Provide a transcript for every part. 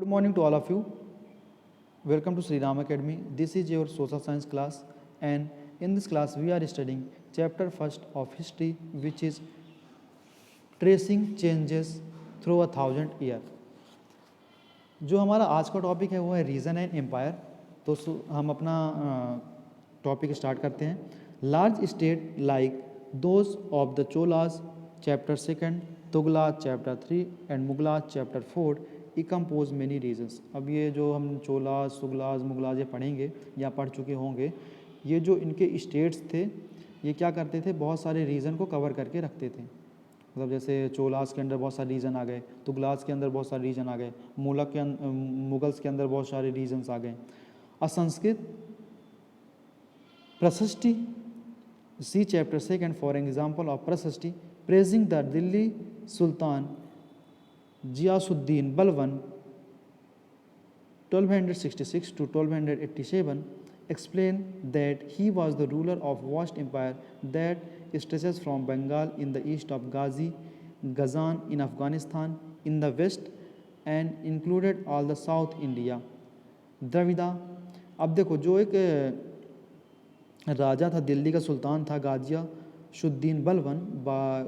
Good morning to all of you. Welcome to Sri Ram Academy. This is your social science class, and in this class we are studying chapter first of history, which is tracing changes through 1,000 years. जो हमारा आज का topic है वो है reason and empire. तो हम अपना टॉपिक स्टार्ट करते हैं। Large state like those of the Cholas chapter second, Tughlaqs chapter 3 and Mughals chapter 4 ई कंपोज मेनी रीजन्स। अब ये जो हम चोलास, तुगलास, मुगलाज ये पढ़ेंगे या पढ़ चुके होंगे, ये जो इनके स्टेट्स थे ये क्या करते थे, बहुत सारे रीजन को कवर करके रखते थे। मतलब जैसे चोलास के अंदर बहुत सारे रीजन आ गए, तुगलास के अंदर बहुत सारे रीजन आ गए, मुगल्स के अंदर बहुत सारे रीजन्स आ गए। असंस्कृत prashasti, see chapter second for example of prashasti praising the Delhi sultan Ghiyasuddin Balban 1266 to 1287 explain that he was the ruler of vast empire that stretches from Bengal in the east of Gazan in Afghanistan in the west and included all the South India. Dravida. अब देखो, जो एक राजा था, दिल्ली का सुल्तान था गाजियासुद्दीन बलवन,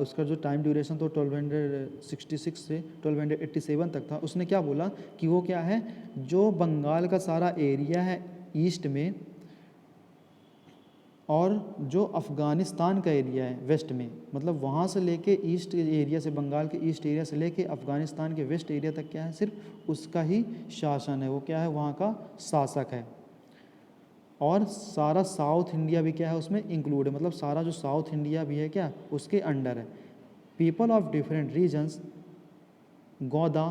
उसका जो टाइम ड्यूरेशन तो 1266 से 1287 तक था। उसने क्या बोला कि वो क्या है, जो बंगाल का सारा एरिया है ईस्ट में और जो अफ़गानिस्तान का एरिया है वेस्ट में, मतलब वहाँ से लेके ईस्ट एरिया से, बंगाल के ईस्ट एरिया से लेके अफ़गानिस्तान के वेस्ट एरिया तक क्या है, सिर्फ उसका ही शासन है, वो क्या है, वहाँ का शासक है। और सारा साउथ इंडिया भी क्या है उसमें इंक्लूड है, मतलब सारा जो साउथ इंडिया भी है क्या उसके अंडर है। पीपल ऑफ डिफरेंट रीजन्स गोदा,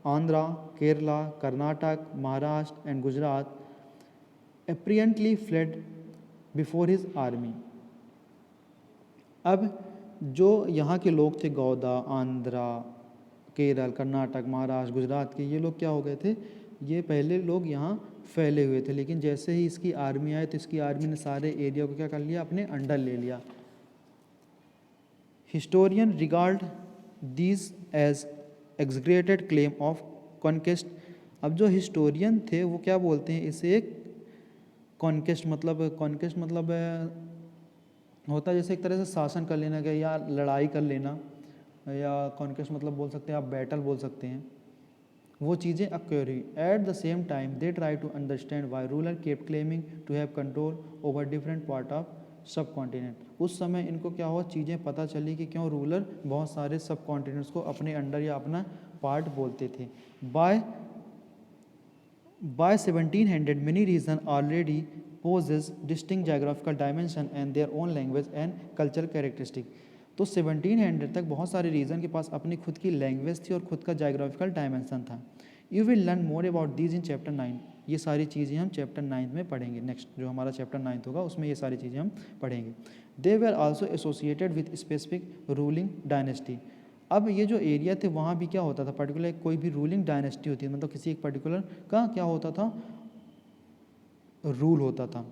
Andhra, Kerala, Karnataka, Maharashtra and Gujarat apparently fled before his army। अब जो यहाँ के लोग थे, गौदा, आंध्रा, केरल, कर्नाटक, महाराष्ट्र, गुजरात के, ये लोग क्या हो गए थे, ये पहले लोग यहाँ फैले हुए थे, लेकिन जैसे ही इसकी आर्मी आई तो इसकी आर्मी ने सारे एरिया को क्या कर लिया, अपने अंडर ले लिया। Historian regard these as exaggerated claim of conquest. अब जो हिस्टोरियन थे वो क्या बोलते हैं, इसे एक कॉन्केस्ट मतलब होता है जैसे एक तरह से शासन कर लेना या लड़ाई कर लेना, या कॉन्केस्ट मतलब बोल सकते हैं आप बैटल बोल सकते हैं, वो चीज़ें अक्योर हुई। At the same time they try to understand why ruler kept claiming to have control over different part of subcontinent. उस समय इनको क्या हुआ, चीज़ें पता चली कि क्यों रूलर बहुत सारे सब कॉन्टिनेंट्स को अपने अंडर या अपना पार्ट बोलते थे। By 1700 many regions already possess distinct geographical dimension and their own language and cultural characteristic। तो 1700 तक बहुत सारे रीजन के पास अपनी खुद की लैंग्वेज थी और खुद का जाइग्राफिकल डायमेंशन था। You will learn more about these in chapter 9। ये सारी चीज़ें हम चैप्टर 9 में पढ़ेंगे। नेक्स्ट जो हमारा चैप्टर 9 होगा उसमें ये सारी चीज़ें हम पढ़ेंगे। They were also associated with specific ruling dynasty. अब ये जो एरिया थे वहाँ भी क्या होता था, पर्टिकुलर कोई भी रूलिंग डायनेस्टी होती है, मतलब किसी एक पर्टिकुलर का क्या होता था, रूल होता था।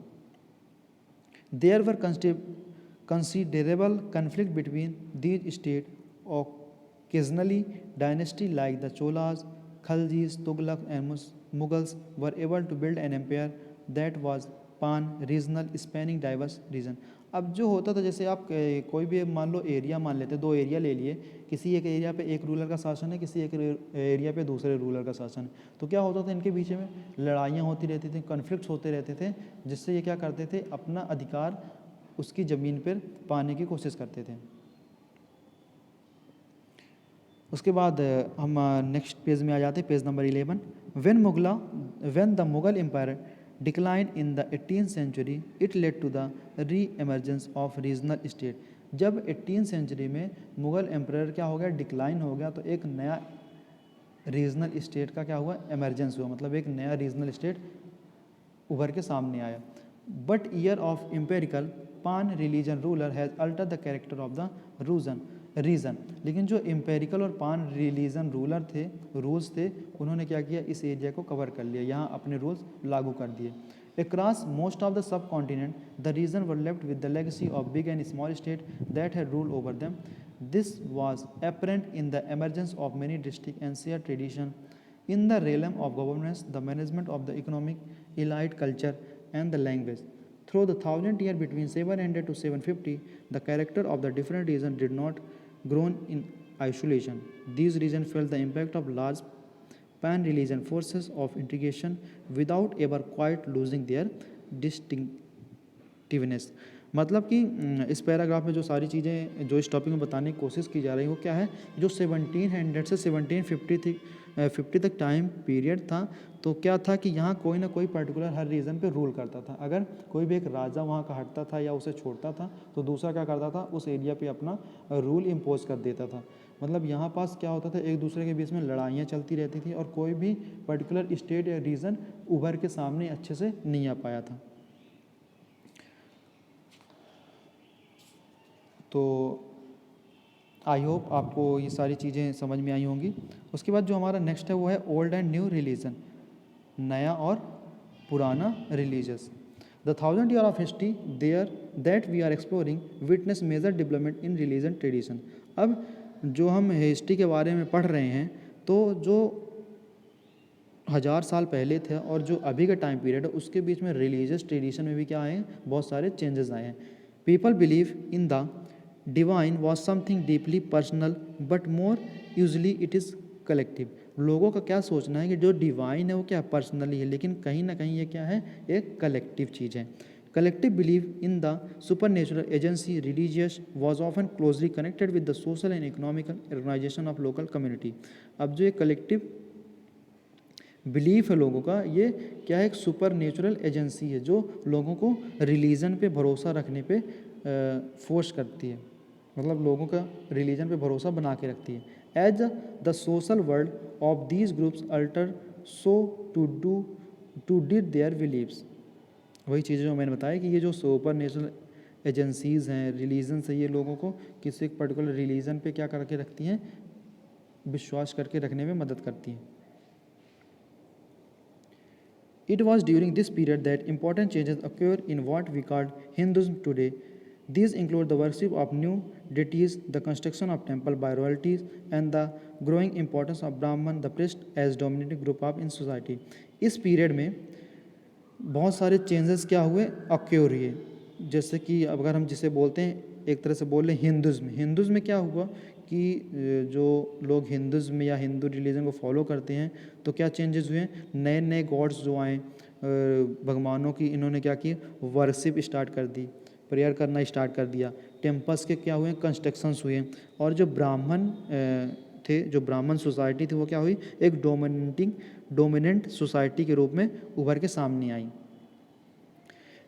There were considerable conflict between these states। Occasionally dynasty like the Cholas, Khaljis, Tughlaq and Mughals were able to build an empire that was pan-regional spanning diverse region। अब जो होता था, जैसे आप कोई भी मान लो एरिया मान लेते, दो एरिया ले लिए, किसी एक एरिया पे एक रूलर का शासन है, किसी एक एरिया पे दूसरे रूलर का शासन है, तो क्या होता था, इनके बीच में लड़ाइयाँ होती रहती थी, कॉन्फ्लिक्ट्स होते रहते थे, जिससे ये क्या करते थे, अपना अधिकार उसकी ज़मीन पर पाने की कोशिश करते थे। उसके बाद हम नेक्स्ट पेज में आ जाते हैं, page number 11। When the Mughal empire decline in the 18th century it led to the re emergence of regional state. जब 18th सेंचुरी में मुगल एम्पायर क्या हो गया, डिक्लाइन हो गया, तो एक नया रीजनल स्टेट का क्या हुआ, एमरजेंस हुआ, मतलब एक नया रीजनल स्टेट उभर के सामने आया। But era of imperial pan religion ruler has alter the character of the region. लेकिन जो एम्पेरिकल और पान रिलीजन रूलर थे, रूल्स थे, उन्होंने क्या किया, इस एरिया को कवर कर लिया, यहाँ अपने रूल्स लागू कर दिए। Across most of the subcontinent, the region were left with the legacy of big and small states that had ruled over them. This was apparent in the emergence of many districts and shared tradition in the realm of governance, the management of the economic, elite culture, and the language. Through the 1,000 year between 700 to 750, the character of the different regions did not grow in isolation. These regions felt the impact of large pan-religion forces of integration without ever quite losing their distinctiveness. मतलब कि इस paragraph में जो सारी चीज़ें जो इस topic में बताने की कोशिश की जा रही है वो क्या है, जो 1700 से 1750 तक टाइम पीरियड था, तो क्या था कि यहाँ कोई ना कोई पर्टिकुलर हर रीजन पे रूल करता था। अगर कोई भी एक राजा वहाँ का हटता था या उसे छोड़ता था तो दूसरा क्या करता था, उस एरिया पे अपना रूल इम्पोज कर देता था। मतलब यहाँ पास क्या होता था, एक दूसरे के बीच में लड़ाइयाँ चलती रहती थी और कोई भी पर्टिकुलर स्टेट या रीजन उभर के सामने अच्छे से नहीं आ पाया था। तो आई होप आपको ये सारी चीज़ें समझ में आई होंगी। उसके बाद जो हमारा नेक्स्ट है वो है ओल्ड एंड न्यू रिलीजन, नया और पुराना religious. The 1000 year of history there that we are exploring witness major development in religion tradition. अब जो हम हिस्ट्री के बारे में पढ़ रहे हैं तो जो 1000 साल पहले थे और जो अभी का टाइम पीरियड है उसके बीच में रिलीजियस ट्रेडिशन में भी क्या आए हैं, बहुत सारे चेंजेस आए हैं। People believe in the divine was something deeply personal but more usually it is collective. लोगों का क्या सोचना है कि जो डिवाइन है वो क्या पर्सनली है, लेकिन कहीं ना कहीं ये क्या है, एक कलेक्टिव चीज़ है। Collective believe in the supernatural agency religious was often closely connected with the social and economical organisation of local community. अब जो ये कलेक्टिव बिलीफ है लोगों का, ये क्या है, एक सुपर नेचुरल एजेंसी है जो लोगों को रिलीजन पे भरोसा रखने पे फोर्स करती है, मतलब लोगों का रिलीजन पे भरोसा बना के रखती है। As the social world of these groups alter so too did their beliefs. वही चीज़ें जो मैंने बताया कि ये जो सुपर नेचुरल एजेंसीज़ हैं, रिलीजन्स है, ये लोगों को किसी एक पर्टिकुलर रिलीजन पे क्या करके रखती हैं, विश्वास करके रखने में मदद करती हैं। It was during this period that important changes occur in what we call Hinduism today. These include the worship of new deities, the construction of temple by royalties, and the growing importance of Brahman, the priest, as dominating group of in society. इस period में बहुत सारे changes क्या हुए, acquire हुए। जैसे कि अगर हम जिसे बोलते हैं, एक तरह से बोल रहे हिंदुज़्म, हिंदुज़्म में क्या हुआ कि जो लोग हिंदुज़्म या हिंदू रिलीजन को फॉलो करते हैं तो क्या चेंजेस हुए, नए नए गॉड्स जो आए, भगवानों की इन्होंने क्या की, वर्शिप स्टार्ट कर दी, प्रेयर करना स्टार्ट कर दिया। टेम्पल्स के क्या हुए, कंस्ट्रक्शंस हुए। और जो ब्राह्मण थे, जो ब्राह्मण सोसाइटी थी, वो क्या हुई, एक डोमिनेंट सोसाइटी के रूप में उभर के सामने आई।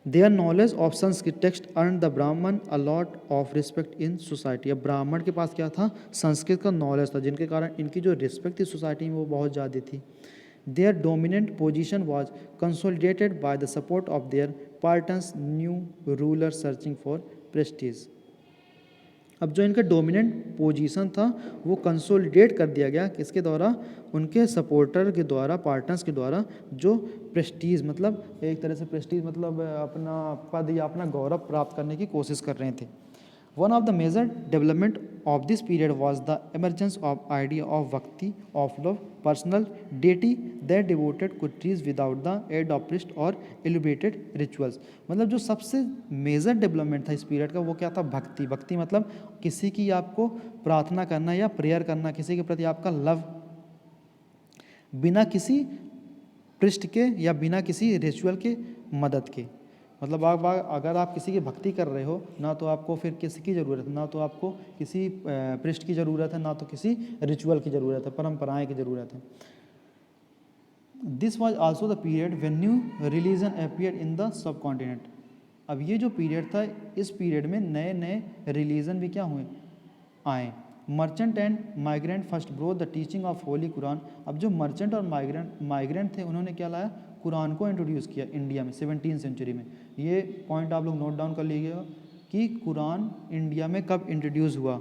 Their knowledge of Sanskrit text earned the Brahman a lot of respect in society. अब ब्राह्मण के पास क्या था, संस्कृत का नॉलेज था, जिनके कारण इनकी जो रिस्पेक्ट थी सोसाइटी में वो बहुत ज़्यादा थी। Their dominant position was consolidated by the support of their Spartans, new rulers searching for prestige. अब जो इनका डोमिनेंट पोजीशन था वो कंसोलिडेट कर दिया गया किसके द्वारा, उनके सपोर्टर के द्वारा, पार्टनर्स के द्वारा, जो प्रेस्टीज, मतलब एक तरह से प्रेस्टीज मतलब अपना पद या अपना गौरव प्राप्त करने की कोशिश कर रहे थे। One of the major development of this period was the emergence of idea of bhakti, of love, personal deity that devoted could reach without the aid of priest और एलिब्रेटेड रिचुअल्स। मतलब जो सबसे मेजर डेवलपमेंट था इस period का वो क्या था, भक्ति। भक्ति मतलब किसी की आपको प्रार्थना करना या प्रेयर करना, किसी के प्रति आपका लव, बिना किसी प्रिस्ट के या बिना किसी रिचुअल के मदद के। मतलब अगर आप किसी की भक्ति कर रहे हो, ना तो आपको फिर किसी की ज़रूरत है, ना तो आपको किसी प्रिस्ट की ज़रूरत है, ना तो किसी रिचुअल की ज़रूरत है, परंपराएं की ज़रूरत है। This was also the period when new religion appeared in the sub continent. अब ये जो पीरियड था, इस पीरियड में नए नए रिलीजन भी क्या हुए, आए। Merchant and migrant first brought the teaching of holy Quran. अब जो मर्चेंट और माइग्रेंट थे उन्होंने क्या लाया, कुरान को इंट्रोड्यूस किया इंडिया में 17वीं सेंचुरी में। ये पॉइंट आप लोग नोट डाउन कर लीजिएगा कि कुरान इंडिया में कब इंट्रोड्यूस हुआ।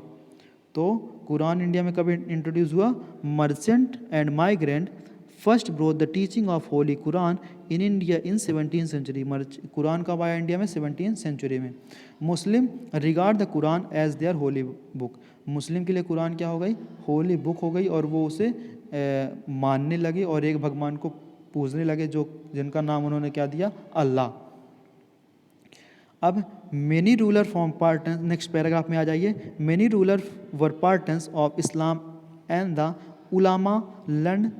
तो कुरान इंडिया में कब इंट्रोड्यूस हुआ, merchant and migrant first brought the teaching of holy Quran in India in 17वीं सेंचुरी। कुरान कब आया इंडिया में, 17वीं सेंचुरी में। Muslim regard the Quran as their holy book. Muslim के लिए कुरान क्या हो गई, होली बुक हो गई, और वो उसे मानने लगे और एक भगवान को पूजने लगे, जो जिनका नाम उन्होंने क्या दिया, अल्लाह। अब many ruler form partners, next paragraph में आ जाइए। Many ruler were partners of Islam and the ulama learn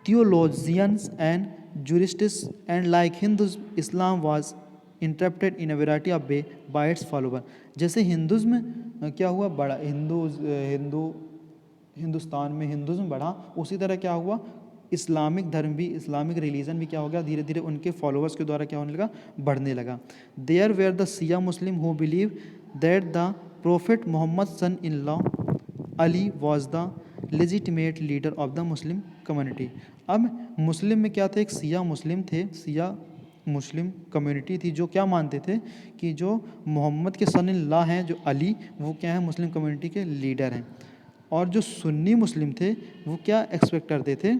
theologians and jurists, and like Hinduism, Islam was interpreted in a variety of way by its follower। जैसे हिंदुज़्म क्या हुआ, बड़ा हिंदुस्तान में हिंदुज़्म बढ़ा, उसी तरह क्या हुआ, इस्लामिक धर्म भी, इस्लामिक रिलीजन भी क्या हो गया, धीरे धीरे उनके फॉलोअर्स के द्वारा क्या होने लगा, बढ़ने लगा। There were the Shia Muslim who believe that the prophet Mohammed son in law Ali was the legitimate leader of the Muslim community. अब मुस्लिम में क्या थे, एक शिया मुस्लिम थे, शिया मुस्लिम कम्युनिटी थी जो क्या मानते थे कि जो मोहम्मद के सन इन लॉ हैं, जो अली, वो क्या है, मुस्लिम कम्युनिटी के लीडर हैं। और जो सुन्नी मुस्लिम थे वो क्या एक्सपेक्ट करते थे,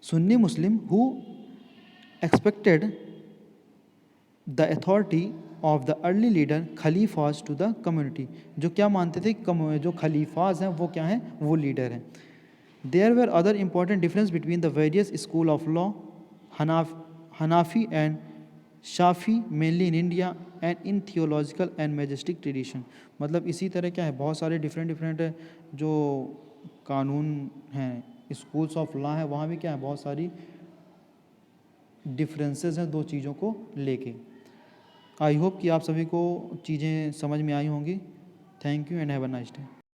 Sunni Muslim who expected the authority of the early leader caliphs to the community, जो क्या मानते थे, जो खलीफाज हैं वो क्या हैं, वो लीडर हैं। There were other important difference between the various school of law, Hanafi and Shafi mainly in India and in theological and majestic tradition. मतलब इसी तरह क्या है, बहुत सारे डिफरेंट जो कानून हैं, स्कूल्स ऑफ लॉ है, वहाँ भी क्या है, बहुत सारी डिफरेंसेस हैं दो चीज़ों को लेके। आई होप कि आप सभी को चीज़ें समझ में आई होंगी। Thank you and have a nice day.